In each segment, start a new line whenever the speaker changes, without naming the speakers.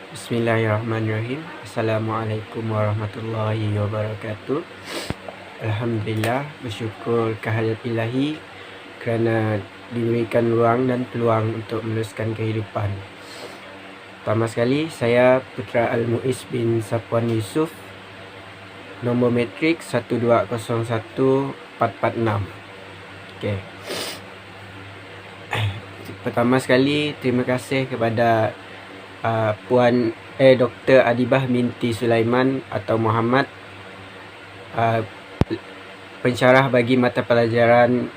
Bismillahirrahmanirrahim. Assalamualaikum warahmatullahi wabarakatuh. Alhamdulillah, bersyukur kehadirat ilahi kerana diberikan ruang dan peluang untuk meneruskan kehidupan. Pertama sekali, saya Putra Al-Muiz bin Safwan Yusof, nombor matrik 1201446. Okey. Pertama sekali, terima kasih kepada Puan Dr. Adibah binti Sulaiman atau Muhammad, pensyarah bagi mata pelajaran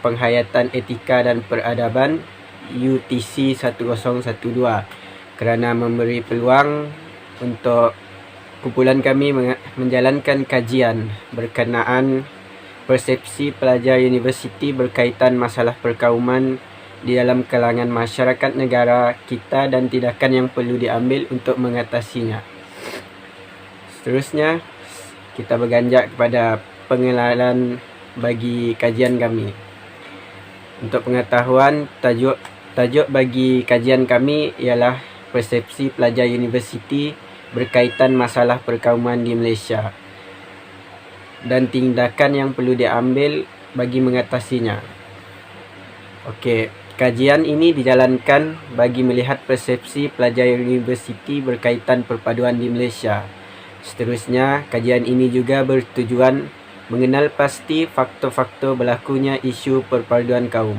Penghayatan Etika dan Peradaban UTC 1012, kerana memberi peluang untuk kumpulan kami menjalankan kajian berkenaan persepsi pelajar universiti berkaitan masalah perkauman di dalam kalangan masyarakat negara kita dan tindakan yang perlu diambil untuk mengatasinya. Seterusnya, kita berganjak kepada pengenalan bagi kajian kami. Untuk pengetahuan, tajuk bagi kajian kami ialah persepsi pelajar universiti berkaitan masalah perkauman di Malaysia dan tindakan yang perlu diambil bagi mengatasinya. Okey, kajian ini dijalankan bagi melihat persepsi pelajar universiti berkaitan perpaduan di Malaysia. Seterusnya, kajian ini juga bertujuan mengenal pasti faktor-faktor berlakunya isu perpaduan kaum.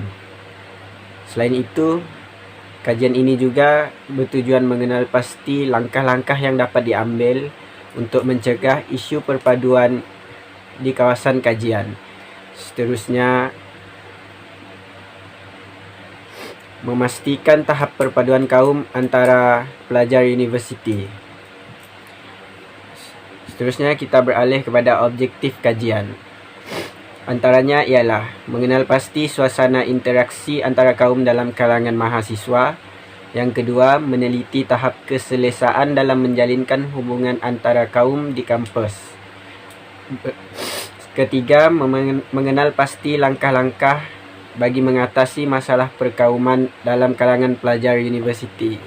Selain itu, kajian ini juga bertujuan mengenal pasti langkah-langkah yang dapat diambil untuk mencegah isu perpaduan di kawasan kajian. Seterusnya, memastikan tahap perpaduan kaum antara pelajar universiti. Seterusnya, kita beralih kepada objektif kajian. Antaranya ialah mengenal pasti suasana interaksi antara kaum dalam kalangan mahasiswa. Yang kedua, meneliti tahap keselesaan dalam menjalinkan hubungan antara kaum di kampus. Ketiga, mengenal pasti langkah-langkah bagi mengatasi masalah perkauman dalam kalangan pelajar universiti.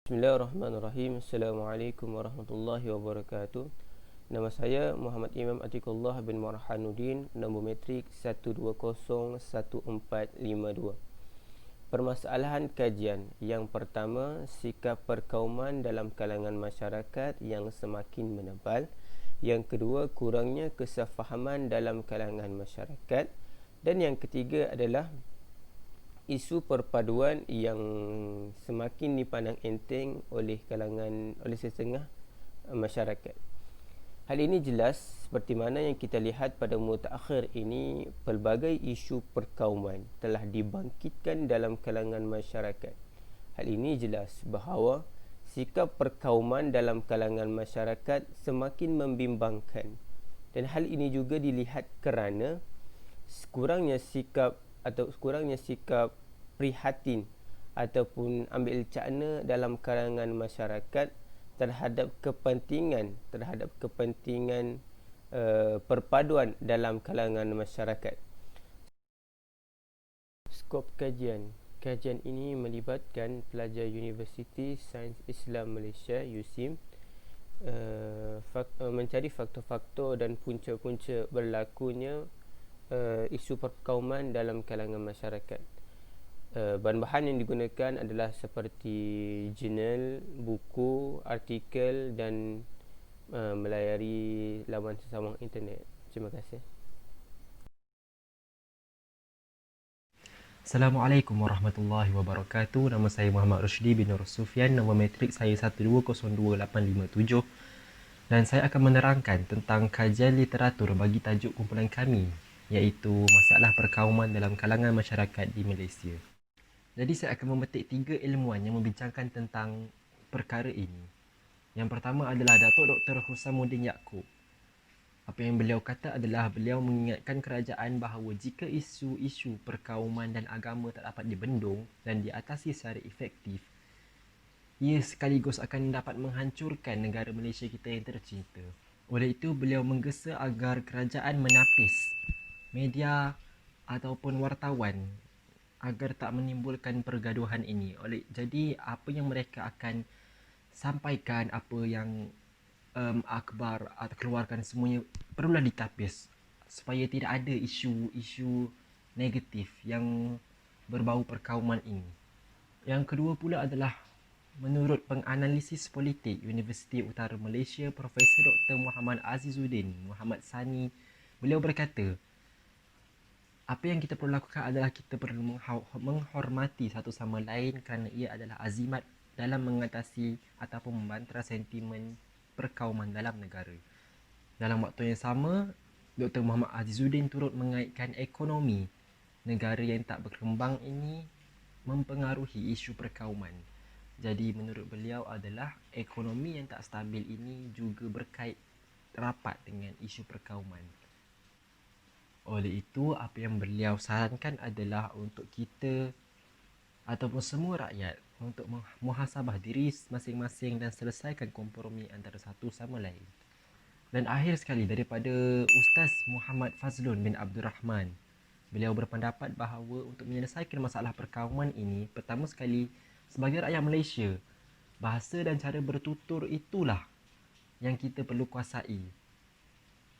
Bismillahirrahmanirrahim. Assalamualaikum warahmatullahi wabarakatuh. Nama saya Muhammad Imam Atiqullah bin Marhanuddin, nombor matrik 1201452. Permasalahan kajian. Yang pertama, sikap perkauman dalam kalangan masyarakat yang semakin menebal. Yang kedua, kurangnya kesefahaman dalam kalangan masyarakat. Dan yang ketiga adalah isu perpaduan yang semakin dipandang enteng oleh setengah masyarakat. Hal ini jelas seperti mana yang kita lihat pada mutaakhir ini, pelbagai isu perkauman telah dibangkitkan dalam kalangan masyarakat. Hal ini jelas bahawa sikap perkauman dalam kalangan masyarakat semakin membimbangkan, dan hal ini juga dilihat kerana kurangnya sikap prihatin ataupun ambil cakna dalam kalangan masyarakat terhadap kepentingan perpaduan dalam kalangan masyarakat. Skop kajian. Kajian ini melibatkan pelajar Universiti Sains Islam Malaysia USIM, mencari faktor-faktor dan punca-punca berlakunya isu perkauman dalam kalangan masyarakat. Bahan-bahan yang digunakan adalah seperti jurnal, buku, artikel dan melayari laman sesama internet. Terima kasih.
Assalamualaikum warahmatullahi wabarakatuh. Nama saya Muhammad Rushdi bin Nur Sufian. Nombor matrik saya 1202857. Dan saya akan menerangkan tentang kajian literatur bagi tajuk kumpulan kami, iaitu masalah perkauman dalam kalangan masyarakat di Malaysia. Jadi saya akan memetik 3 ilmuwan yang membincangkan tentang perkara ini. Yang pertama adalah Datuk Dr. Husamuddin Yaakob. Apa yang beliau kata adalah beliau mengingatkan kerajaan bahawa jika isu-isu perkauman dan agama tak dapat dibendung dan diatasi secara efektif, ia sekaligus akan dapat menghancurkan negara Malaysia kita yang tercinta. Oleh itu, beliau menggesa agar kerajaan menapis media ataupun wartawan agar tak menimbulkan pergaduhan ini. Jadi apa yang mereka akan sampaikan, apa yang akhbar atau keluarkan, semuanya perlulah ditapis supaya tidak ada isu-isu negatif yang berbau perkauman ini. Yang kedua pula adalah menurut penganalisis politik Universiti Utara Malaysia, Profesor Dr. Muhammad Azizuddin Muhammad Sani, beliau berkata, apa yang kita perlu lakukan adalah kita perlu menghormati satu sama lain kerana ia adalah azimat dalam mengatasi ataupun membantah sentimen perkauman dalam negara. Dalam waktu yang sama, Dr. Muhammad Azizuddin turut mengaitkan ekonomi negara yang tak berkembang ini mempengaruhi isu perkauman. Jadi menurut beliau adalah ekonomi yang tak stabil ini juga berkait rapat dengan isu perkauman. Oleh itu, apa yang beliau sarankan adalah untuk kita ataupun semua rakyat untuk muhasabah diri masing-masing dan selesaikan kompromi antara satu sama lain. Dan akhir sekali, daripada Ustaz Muhammad Fazlun bin Abdul Rahman, beliau berpendapat bahawa untuk menyelesaikan masalah perkauman ini, pertama sekali, sebagai rakyat Malaysia, bahasa dan cara bertutur itulah yang kita perlu kuasai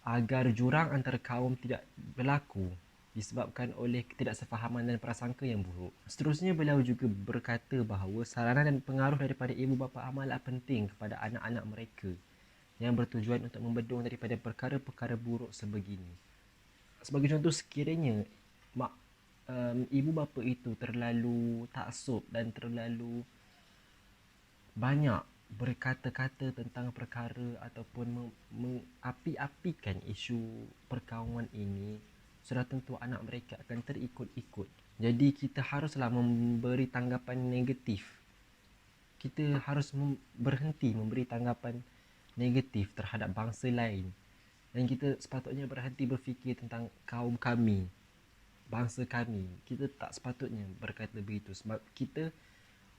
agar jurang antara kaum tidak berlaku disebabkan oleh ketidaksefahaman dan prasangka yang buruk. Seterusnya, beliau juga berkata bahawa saranan dan pengaruh daripada ibu bapa amalah penting kepada anak-anak mereka yang bertujuan untuk membendung daripada perkara-perkara buruk sebegini. Sebagai contoh, sekiranya ibu bapa itu terlalu taksub dan terlalu banyak berkata-kata tentang perkara ataupun mengapi-apikan isu perkauman ini, sudah tentu anak mereka akan terikut-ikut. Jadi kita haruslah memberi tanggapan negatif. Kita harus berhenti memberi tanggapan negatif terhadap bangsa lain. Dan kita sepatutnya berhenti berfikir tentang kaum kami, bangsa kami. Kita tak sepatutnya berkata begitu sebab kita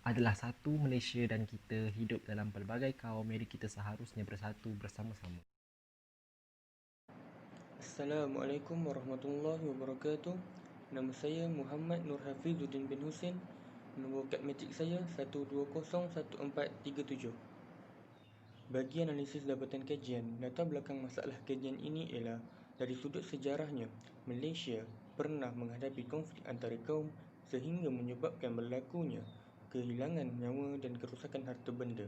adalah satu Malaysia dan kita hidup dalam pelbagai kaum, jadi kita seharusnya bersatu bersama-sama.
Assalamualaikum warahmatullahi wabarakatuh. Nama saya Muhammad Nur Hafizuddin bin Hussein. Nombor kad matrik saya 1201437. Bagi analisis dapatan kajian, latar belakang masalah kajian ini ialah dari sudut sejarahnya, Malaysia pernah menghadapi konflik antara kaum sehingga menyebabkan berlakunya kehilangan nyawa dan kerosakan harta benda.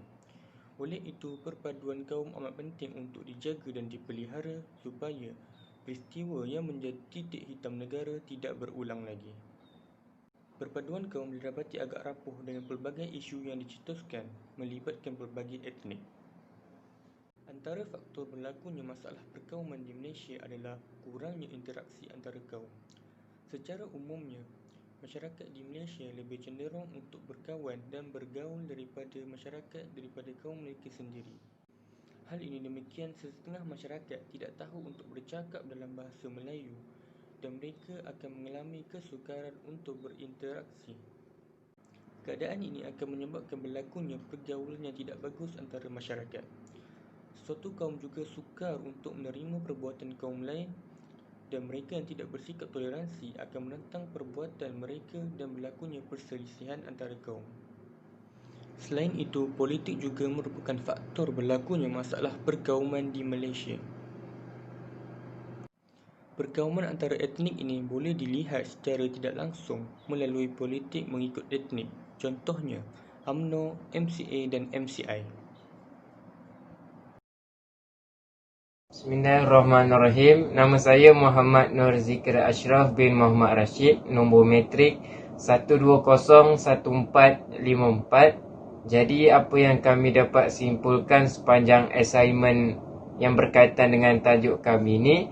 Oleh itu, perpaduan kaum amat penting untuk dijaga dan dipelihara supaya peristiwa yang menjadi titik hitam negara tidak berulang lagi. Perpaduan kaum didapati agak rapuh dengan pelbagai isu yang dicetuskan melibatkan pelbagai etnik. Antara faktor berlakunya masalah perkauman di Malaysia adalah kurangnya interaksi antara kaum. Secara umumnya, masyarakat di Malaysia lebih cenderung untuk berkawan dan bergaul daripada kaum mereka sendiri. Hal ini demikian setengah masyarakat tidak tahu untuk bercakap dalam bahasa Melayu dan mereka akan mengalami kesukaran untuk berinteraksi. Keadaan ini akan menyebabkan berlakunya pergaulan yang tidak bagus antara masyarakat. Suatu kaum juga sukar untuk menerima perbuatan kaum lain dan mereka yang tidak bersikap toleransi akan menentang perbuatan mereka dan berlakunya perselisihan antara kaum. Selain itu, politik juga merupakan faktor berlakunya masalah perkauman di Malaysia. Perkauman antara etnik ini boleh dilihat secara tidak langsung melalui politik mengikut etnik. Contohnya, UMNO, MCA dan MCI.
Bismillahirrahmanirrahim. Nama saya Muhammad Nur Zikri Ashraf bin Muhammad Rashid. Nombor matrik 1201454. Jadi apa yang kami dapat simpulkan sepanjang assignment yang berkaitan dengan tajuk kami ini,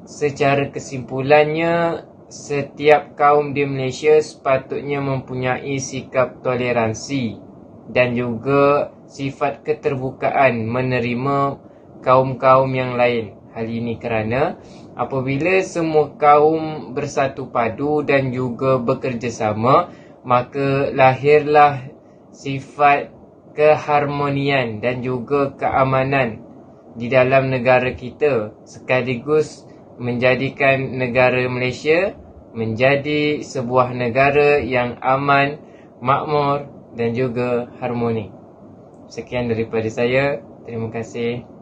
secara kesimpulannya, setiap kaum di Malaysia sepatutnya mempunyai sikap toleransi dan juga sifat keterbukaan menerima kaum-kaum yang lain. Hal ini kerana apabila semua kaum bersatu padu dan juga bekerjasama, maka lahirlah sifat keharmonian dan juga keamanan di dalam negara kita, sekaligus menjadikan negara Malaysia menjadi sebuah negara yang aman, makmur dan juga harmoni. Sekian daripada saya. Terima kasih.